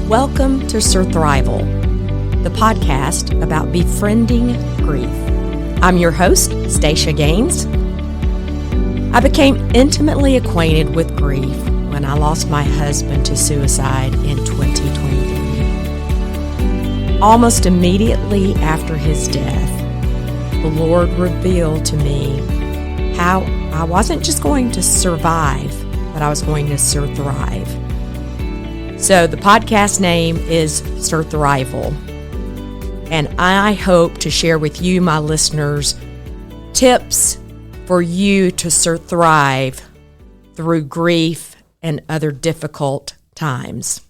Welcome to SURTHRIVAL, the podcast about befriending grief. I'm your host, Stacia Gaines. I became intimately acquainted with grief when I lost my husband to suicide in 2023. Almost immediately after his death, the Lord revealed to me how I wasn't just going to survive, but I was going to SURTHRIVE. So the podcast name is SURTHRIVAL, and I hope to share with you, my listeners, tips for you to SURTHRIVE through grief and other difficult times.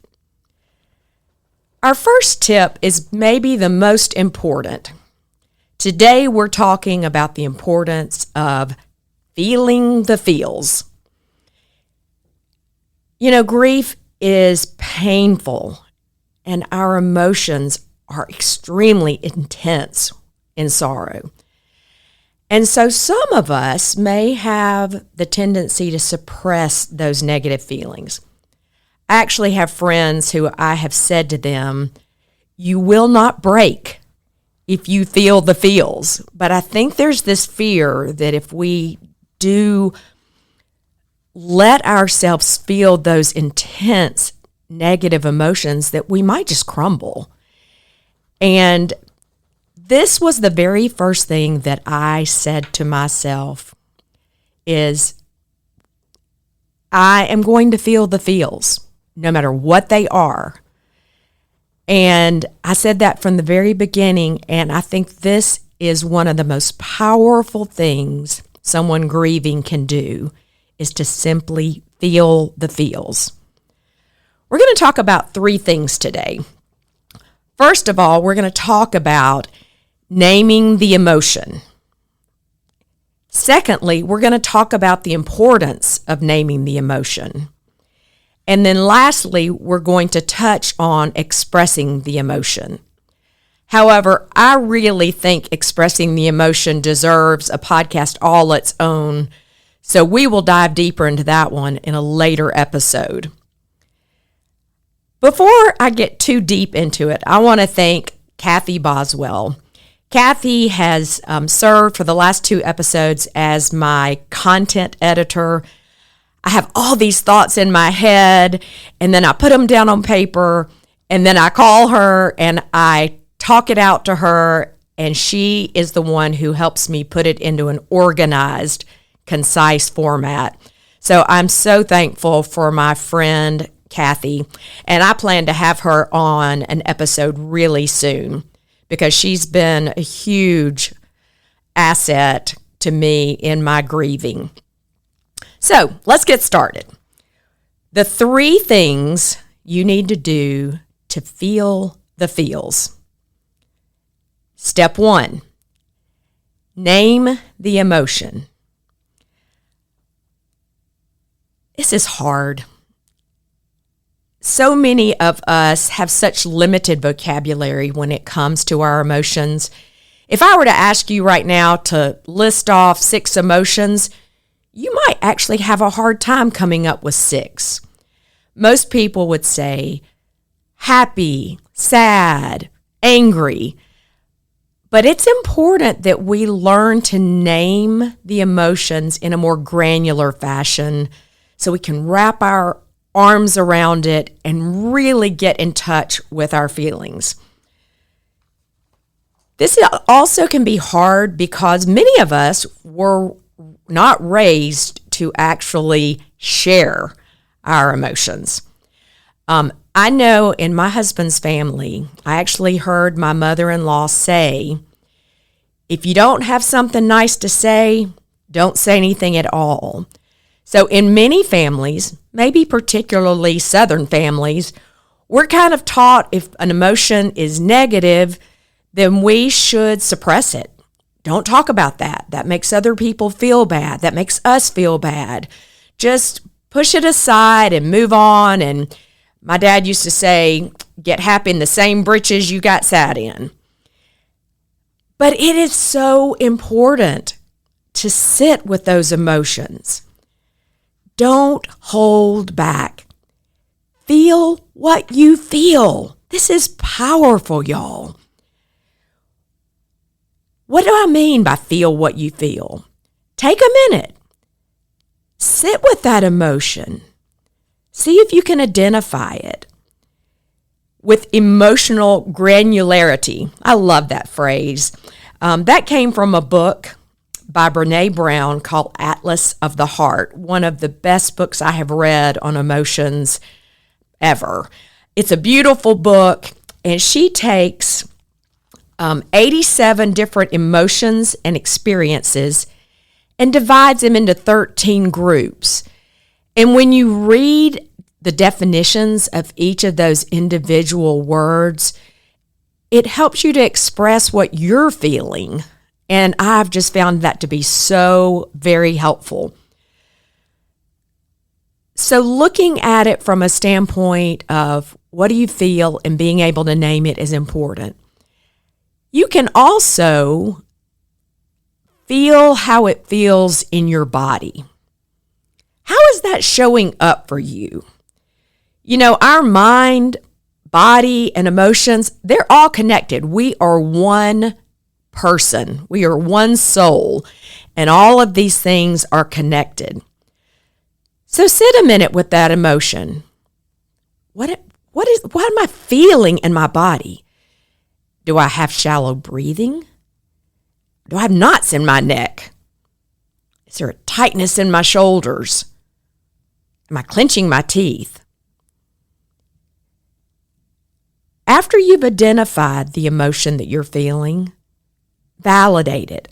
Our first tip is maybe the most important. Today we're talking about the importance of feeling the feels. You know, grief is painful, and our emotions are extremely intense in sorrow. And so some of us may have the tendency to suppress those negative feelings. I actually have friends who I have said to them, you will not break if you feel the feels. But I think there's this fear that if we do let ourselves feel those intense negative emotions, that we might just crumble. And this was the very first thing that I said to myself is, I am going to feel the feels, no matter what they are. And I said that from the very beginning, and I think this is one of the most powerful things someone grieving can do, is to simply feel the feels. We're going to talk about three things today. First of all, we're going to talk about naming the emotion. Secondly, we're going to talk about the importance of naming the emotion. And then lastly, we're going to touch on expressing the emotion. However, I really think expressing the emotion deserves a podcast all its own. So we will dive deeper into that one in a later episode. Before I get too deep into it, I want to thank Kathy Boswell. Kathy has served for the last two episodes as my content editor. I have all these thoughts in my head, and then I put them down on paper, and then I call her and I talk it out to her, and she is the one who helps me put it into an organized, concise format. So I'm so thankful for my friend Kathy, and I plan to have her on an episode really soon because she's been a huge asset to me in my grieving. So let's get started. The three things you need to do to feel the feels. Step 1, name the emotion. This is hard. So many of us have such limited vocabulary when it comes to our emotions. If I were to ask you right now to list off 6 emotions, you might actually have a hard time coming up with 6. Most people would say happy, sad, angry. But it's important that we learn to name the emotions in a more granular fashion so we can wrap our arms around it and really get in touch with our feelings. This also can be hard because many of us were not raised to actually share our emotions. I know in my husband's family, I actually heard my mother-in-law say, if you don't have something nice to say, don't say anything at all. So in many families, maybe particularly Southern families, we're kind of taught if an emotion is negative, then we should suppress it. Don't talk about that. That makes other people feel bad. That makes us feel bad. Just push it aside and move on. And my dad used to say, get happy in the same britches you got sad in. But it is so important to sit with those emotions. Don't hold back. feel what you feel. This is powerful, y'all. What do I mean by feel what you feel? Take a minute. Sit with that emotion. See if you can identify it with emotional granularity. I love that phrase. That came from a book by Brene Brown called Atlas of the Heart, one of the best books I have read on emotions ever. It's a beautiful book, and she takes 87 different emotions and experiences and divides them into 13 groups. And when you read the definitions of each of those individual words, it helps you to express what you're feeling. And I've just found that to be so very helpful. So looking at it from a standpoint of what do you feel and being able to name it is important. You can also feel how it feels in your body. How is that showing up for you? You know, our mind, body, and emotions, they're all connected. We are one person. We are one soul, and all of these things are connected. So sit a minute with that emotion. What am I feeling in my body? Do I have shallow breathing? Do I have knots in my neck? Is there a tightness in my shoulders? Am I clenching my teeth? After you've identified the emotion that you're feeling, validate it.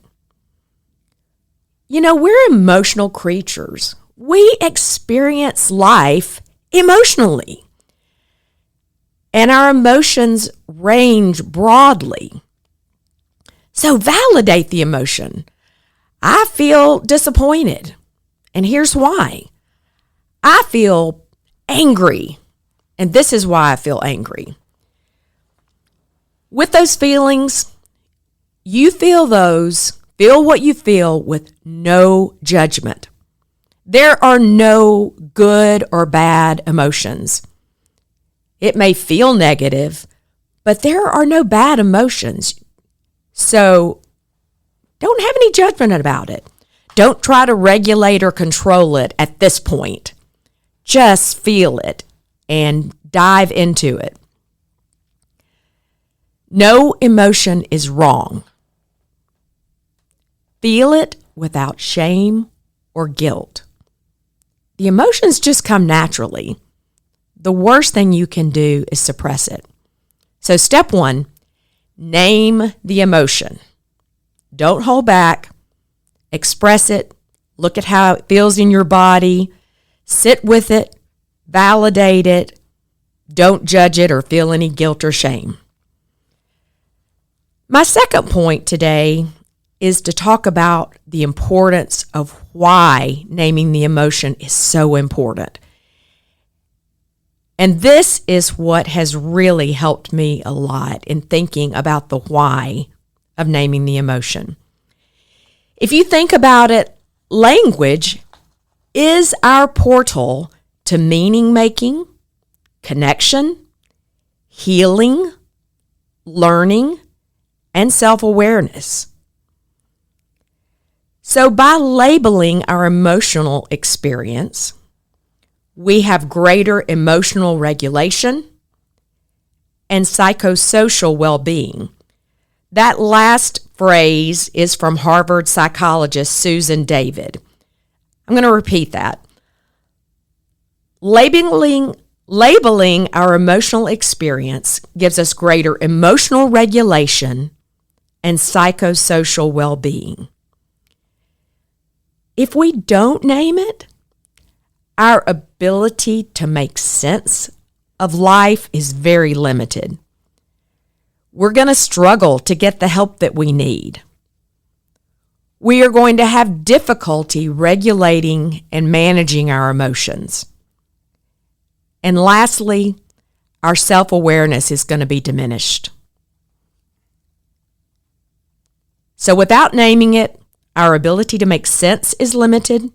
You know, we're emotional creatures. We experience life emotionally. And our emotions range broadly. So validate the emotion. I feel disappointed. And here's why. I feel angry. And this is why I feel angry. With those feelings, you feel what you feel with no judgment. There are no good or bad emotions. It may feel negative, but there are no bad emotions. So don't have any judgment about it. Don't try to regulate or control it at this point. Just feel it and dive into it. No emotion is wrong. Feel it without shame or guilt. The emotions just come naturally. The worst thing you can do is suppress it. So step 1, name the emotion. Don't hold back. Express it. Look at how it feels in your body. Sit with it. Validate it. Don't judge it or feel any guilt or shame. My second point today is to talk about the importance of why naming the emotion is so important. And this is what has really helped me a lot in thinking about the why of naming the emotion. If you think about it, language is our portal to meaning making, connection, healing, learning, and self-awareness. So by labeling our emotional experience, we have greater emotional regulation and psychosocial well-being. That last phrase is from Harvard psychologist Susan David. I'm going to repeat that. Labeling our emotional experience gives us greater emotional regulation and psychosocial well-being. If we don't name it, our ability to make sense of life is very limited. We're going to struggle to get the help that we need. We are going to have difficulty regulating and managing our emotions. And lastly, our self-awareness is going to be diminished. So without naming it, our ability to make sense is limited.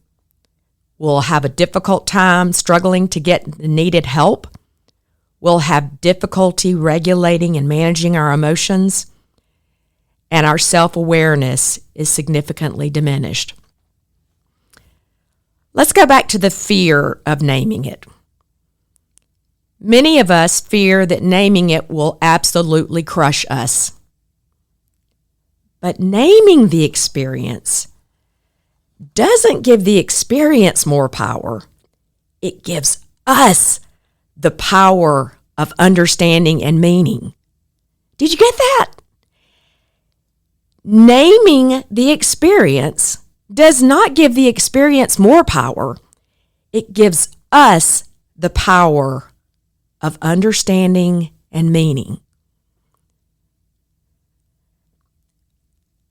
We'll have a difficult time struggling to get the needed help. we'll have difficulty regulating and managing our emotions, and our self-awareness is significantly diminished. Let's go back to the fear of naming it. Many of us fear that naming it will absolutely crush us. But naming the experience doesn't give the experience more power. It gives us the power of understanding and meaning. Did you get that? Naming the experience does not give the experience more power. It gives us the power of understanding and meaning.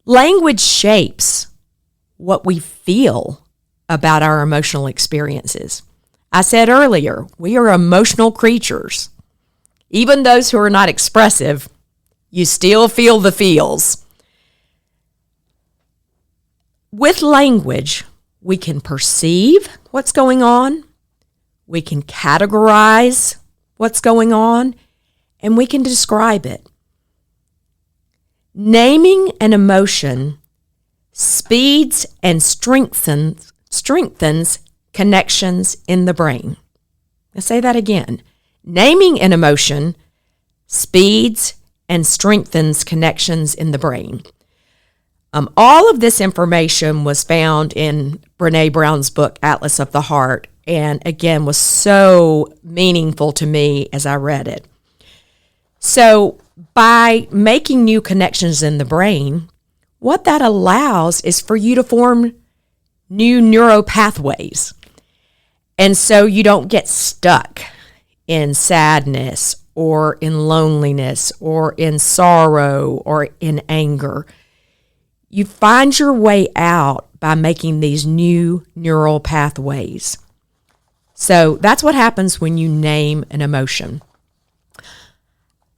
Language shapes what we feel about our emotional experiences. I said earlier, we are emotional creatures. Even those who are not expressive, you still feel the feels. With language, we can perceive what's going on, we can categorize what's going on, and we can describe it. Naming an emotion speeds and strengthens connections in the brain. I'll say that again. Naming an emotion speeds and strengthens connections in the brain. All of this information was found in Brené Brown's book, Atlas of the Heart, and again was so meaningful to me as I read it. So by making new connections in the brain, what that allows is for you to form new neural pathways. And so you don't get stuck in sadness or in loneliness or in sorrow or in anger. You find your way out by making these new neural pathways. So that's what happens when you name an emotion.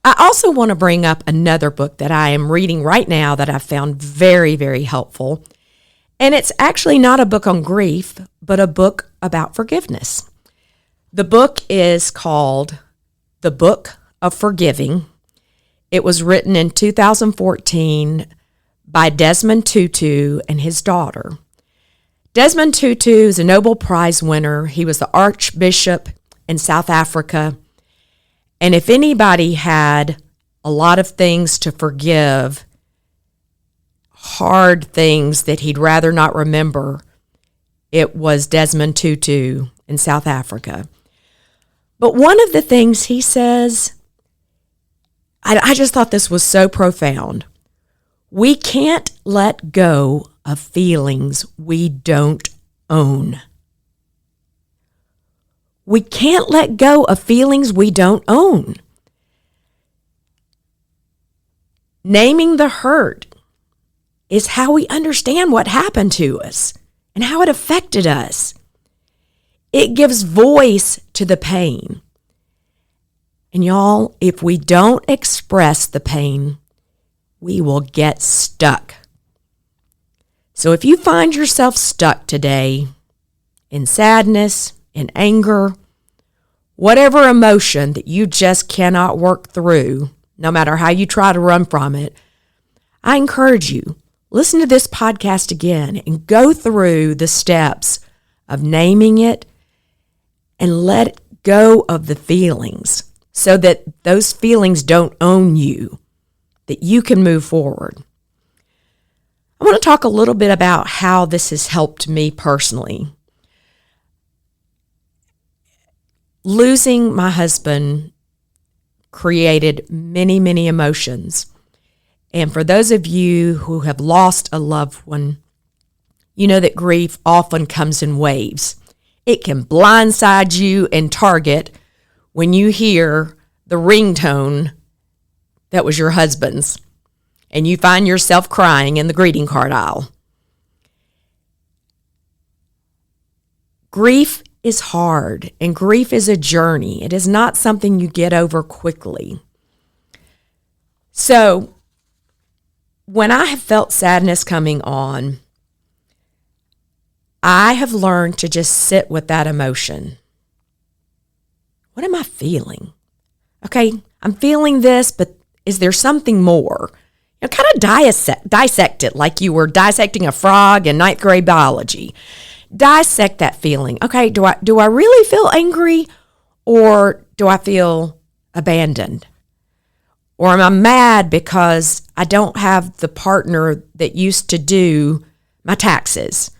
I also want to bring up another book that I am reading right now that I found very, very helpful. And it's actually not a book on grief, but a book about forgiveness. The book is called The Book of Forgiving. It was written in 2014 by Desmond Tutu and his daughter. Desmond Tutu is a Nobel Prize winner. He was the Archbishop in South Africa. And if anybody had a lot of things to forgive, hard things that he'd rather not remember, it was Desmond Tutu in South Africa. But one of the things he says, I just thought this was so profound. We can't let go of feelings we don't own. We can't let go of feelings we don't own. Naming the hurt is how we understand what happened to us and how it affected us. It gives voice to the pain. And y'all, if we don't express the pain, we will get stuck. So if you find yourself stuck today in sadness, in anger, whatever emotion that you just cannot work through, no matter how you try to run from it, I encourage you, listen to this podcast again and go through the steps of naming it and let go of the feelings so that those feelings don't own you, that you can move forward. I want to talk a little bit about how this has helped me personally. Losing my husband created many, many emotions. And for those of you who have lost a loved one, you know that grief often comes in waves. It can blindside you and target when you hear the ringtone that was your husband's, and you find yourself crying in the greeting card aisle. Grief is hard, and grief is a journey. It is not something you get over quickly. So, when I have felt sadness coming on, I have learned to just sit with that emotion. What am I feeling? okay, I'm feeling this, but is there something more? Kind of dissect it like you were dissecting a frog in ninth grade biology. Dissect that feeling. Okay, do I really feel angry, or do I feel abandoned? Or am I mad because I don't have the partner that used to do my taxes?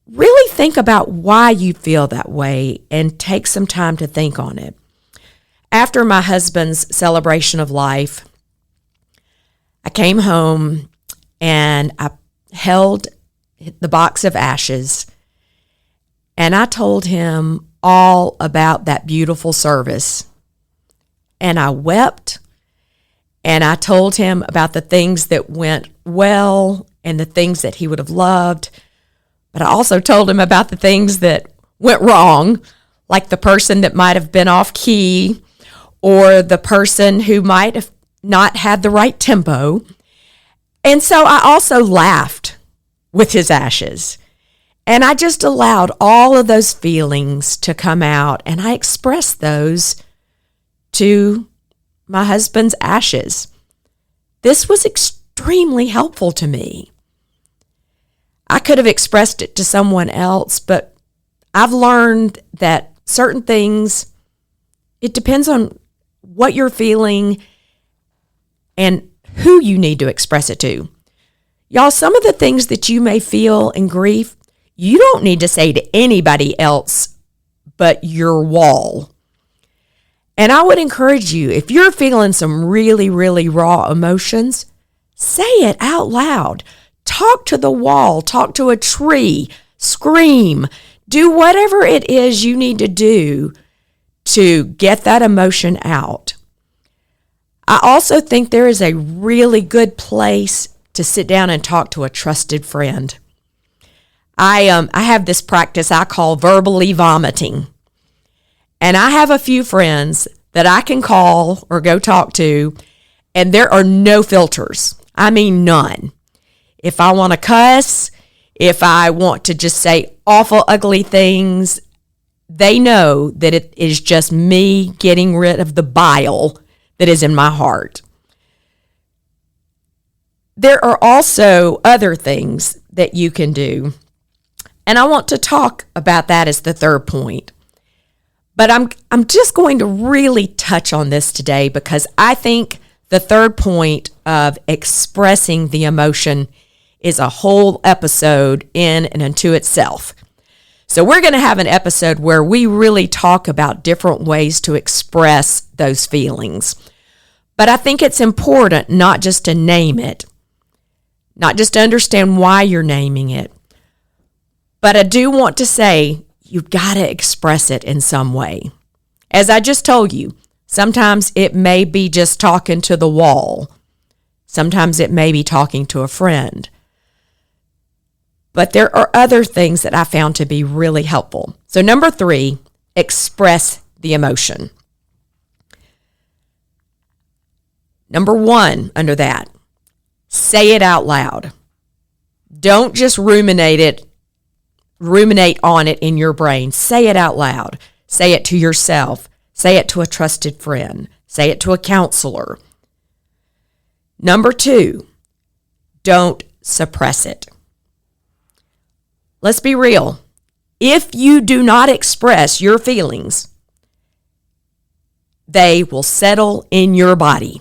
Really think about why you feel that way and take some time to think on it. After my husband's celebration of life, I came home and I held the box of ashes and I told him all about that beautiful service. And I wept and I told him about the things that went well and the things that he would have loved. But I also told him about the things that went wrong, like the person that might have been off key or the person who might have not had the right tempo. And so I also laughed with his ashes. And I just allowed all of those feelings to come out, and I expressed those to my husband's ashes. This was extremely helpful to me. I could have expressed it to someone else, but I've learned that certain things, it depends on what you're feeling and who you need to express it to. Y'all, some of the things that you may feel in grief, you don't need to say to anybody else but your wall. And I would encourage you, if you're feeling some really, really raw emotions, say it out loud. Talk to the wall, talk to a tree, scream, do whatever it is you need to do to get that emotion out. I also think there is a really good place to sit down and talk to a trusted friend. I have this practice I call verbally vomiting. And I have a few friends that I can call or go talk to, and there are no filters. I mean, none. If I want to cuss, if I want to just say awful, ugly things, they know that it is just me getting rid of the bile that is in my heart. There are also other things that you can do, and I want to talk about that as the third point. But I'm just going to really touch on this today because I think the third point of expressing the emotion is a whole episode in and unto itself. So we're going to have an episode where we really talk about different ways to express those feelings. But I think it's important not just to name it, not just to understand why you're naming it, but I do want to say you've got to express it in some way. As I just told you, sometimes it may be just talking to the wall. Sometimes it may be talking to a friend. But there are other things that I found to be really helpful. So number 3, express the emotion. Number 1 under that, say it out loud. Don't just ruminate on it in your brain. Say it out loud. Say it to yourself. Say it to a trusted friend. Say it to a counselor. Number 2, don't suppress it. Let's be real. If you do not express your feelings, they will settle in your body.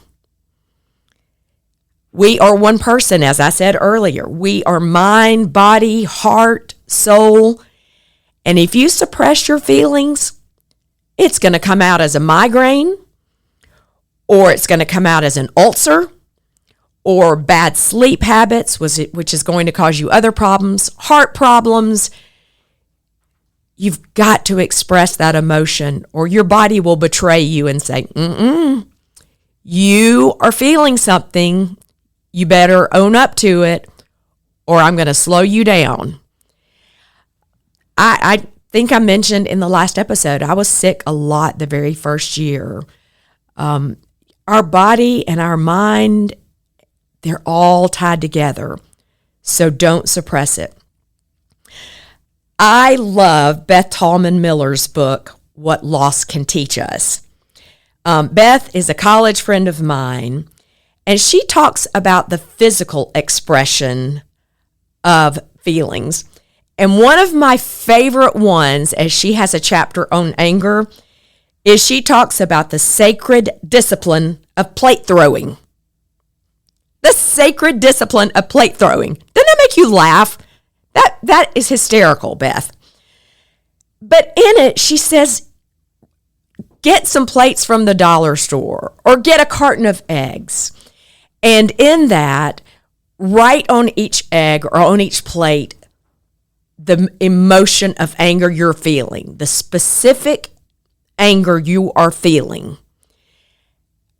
We are one person, as I said earlier. We are mind, body, heart, soul. And if you suppress your feelings, it's going to come out as a migraine, or it's going to come out as an ulcer, or bad sleep habits, which is going to cause you other problems, heart problems. You've got to express that emotion, or your body will betray you and say, you are feeling something. You better own up to it, or I'm going to slow you down. I think I mentioned in the last episode, I was sick a lot the very first year. Our body and our mind, they're all tied together. So don't suppress it. I love Beth Tallman Miller's book, What Loss Can Teach Us. Beth is a college friend of mine, and she talks about the physical expression of feelings. And one of my favorite ones, as she has a chapter on anger, is she talks about the sacred discipline of plate throwing. The sacred discipline of plate throwing. Doesn't that make you laugh? That is hysterical, Beth. But in it, she says, get some plates from the dollar store or get a carton of eggs. And in that, write on each egg or on each plate the emotion of anger you're feeling, the specific anger you are feeling.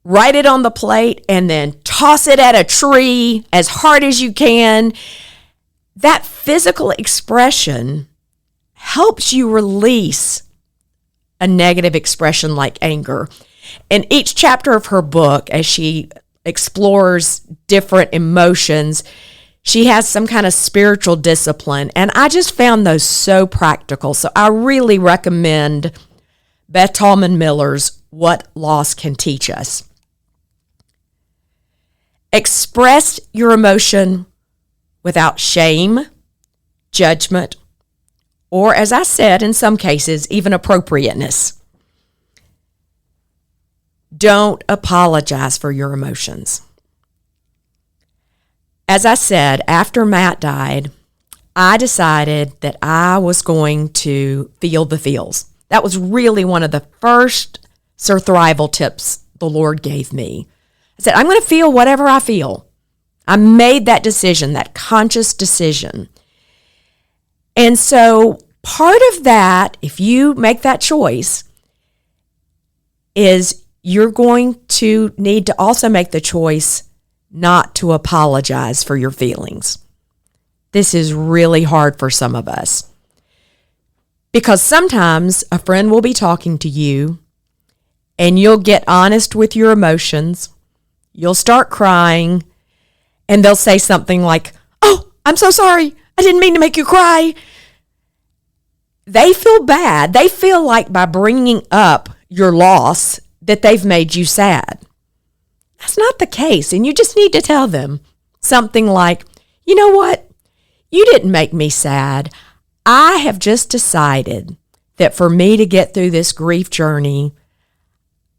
Write it on the plate and then toss it at a tree as hard as you can. That physical expression helps you release a negative expression like anger. In each chapter of her book, as she explores different emotions, she has some kind of spiritual discipline, and I just found those so practical. So I really recommend Beth Tallman Miller's What Loss Can Teach Us. Express your emotion without shame, judgment, or, as I said, in some cases, even appropriateness. Don't apologize for your emotions. As I said, after Matt died, I decided that I was going to feel the feels. That was really one of the first surthrival tips the Lord gave me. I said, I'm going to feel whatever I feel. I made that decision, that conscious decision. And so part of that, if you make that choice, is you're going to need to also make the choice not to apologize for your feelings. This is really hard for some of us because sometimes a friend will be talking to you and you'll get honest with your emotions. You'll start crying and they'll say something like, "Oh, I'm so sorry. I didn't mean to make you cry." They feel bad. They feel like by bringing up your loss that they've made you sad. That's not the case. And you just need to tell them something like, "You know what? You didn't make me sad. I have just decided that for me to get through this grief journey,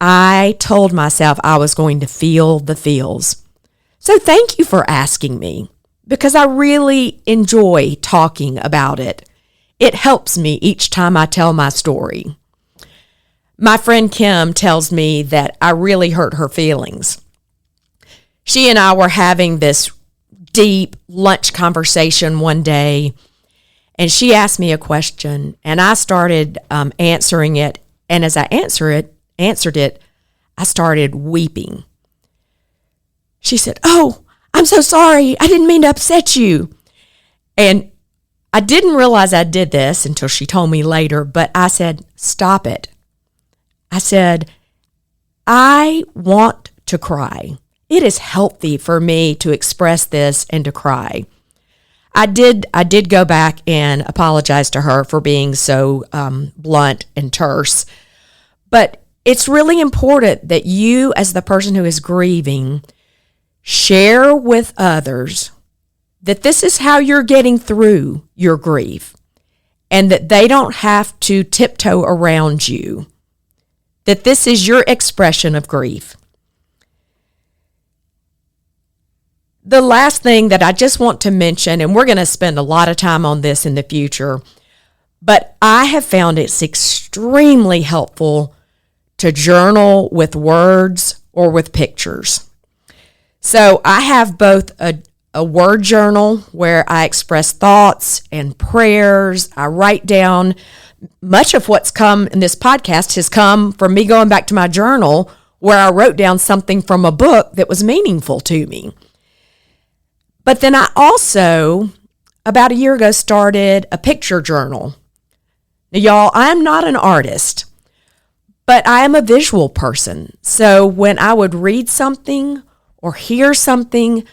I told myself I was going to feel the feels. So thank you for asking me because I really enjoy talking about it. It helps me each time I tell my story." My friend Kim tells me that I really hurt her feelings. She and I were having this deep lunch conversation one day, and she asked me a question, and I started answering it. And as I answered it, I started weeping. She said, "Oh, I'm so sorry. I didn't mean to upset you." And I didn't realize I did this until she told me later, but I said, "Stop it." I said, "I want to cry. It is healthy for me to express this and to cry." I did go back and apologize to her for being so blunt and terse. But it's really important that you, as the person who is grieving, share with others that this is how you're getting through your grief and that they don't have to tiptoe around you, that this is your expression of grief. The last thing that I just want to mention, and we're going to spend a lot of time on this in the future, but I have found it's extremely helpful to journal with words or with pictures. So I have both a word journal where I express thoughts and prayers. I write down. Much of what's come in this podcast has come from me going back to my journal where I wrote down something from a book that was meaningful to me. But then I also, about a year ago, started a picture journal. Now, y'all, I'm not an artist, but I am a visual person. So when I would read something or hear something,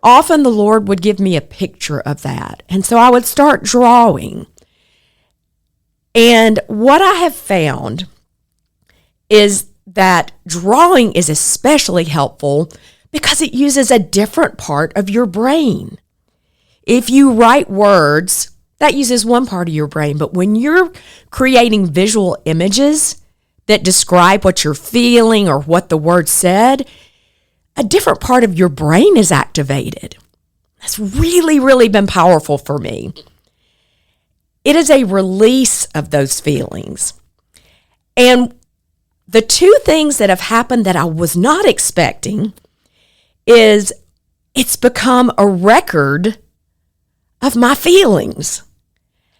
often the Lord would give me a picture of that. And so I would start drawing. And what I have found is that drawing is especially helpful because it uses a different part of your brain. If you write words, that uses one part of your brain, but when you're creating visual images that describe what you're feeling or what the word said, a different part of your brain is activated. That's really, really been powerful for me. It is a release of those feelings. And the two things that have happened that I was not expecting is it's become a record of my feelings.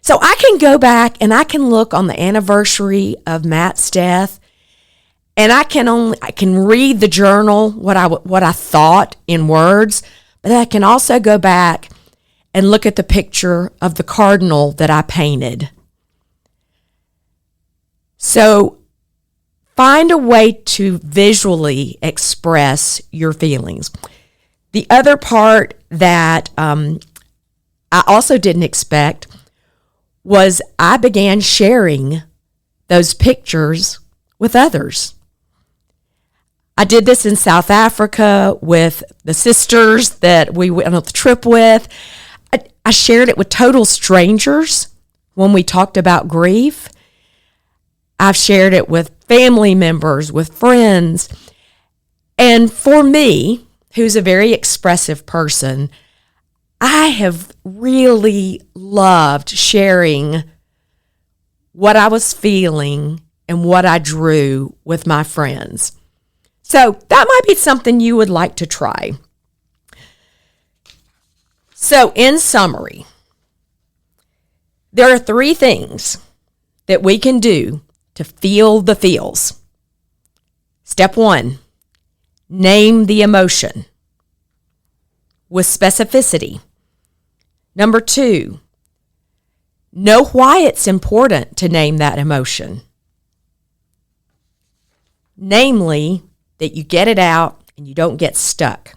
So I can go back and I can look on the anniversary of Matt's death, and I can read the journal, what I thought in words, but I can also go back and look at the picture of the cardinal that I painted. So find a way to visually express your feelings. The other part that I also didn't expect was I began sharing those pictures with others. I did this in South Africa with the sisters that we went on the trip with. I shared it with total strangers when we talked about grief. I've shared it with family members, with friends. And for me, who's a very expressive person, I have really loved sharing what I was feeling and what I drew with my friends. So that might be something you would like to try. So in summary, there are 3 things that we can do to feel the feels. Step 1, name the emotion with specificity. Number 2, know why it's important to name that emotion. Namely, that you get it out and you don't get stuck.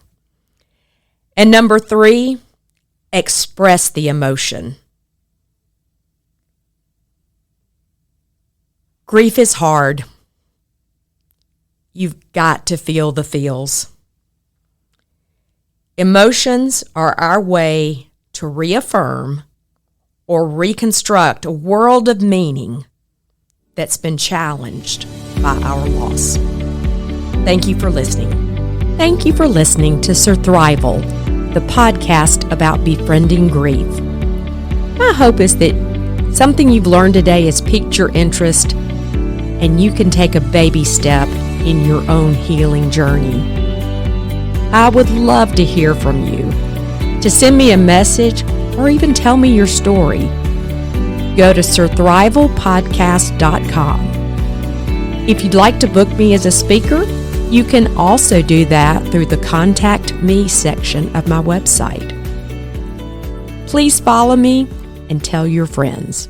And number 3, express the emotion. Grief is hard. You've got to feel the feels. Emotions are our way to reaffirm or reconstruct a world of meaning that's been challenged by our loss. Thank you for listening. Thank you for listening to SURTHRIVAL, the podcast about befriending grief. My hope is that something you've learned today has piqued your interest and you can take a baby step in your own healing journey. I would love to hear from you. To send me a message or even tell me your story, go to SURTHRIVALPodcast.com. If you'd like to book me as a speaker, you can also do that through the Contact Me section of my website. Please follow me and tell your friends.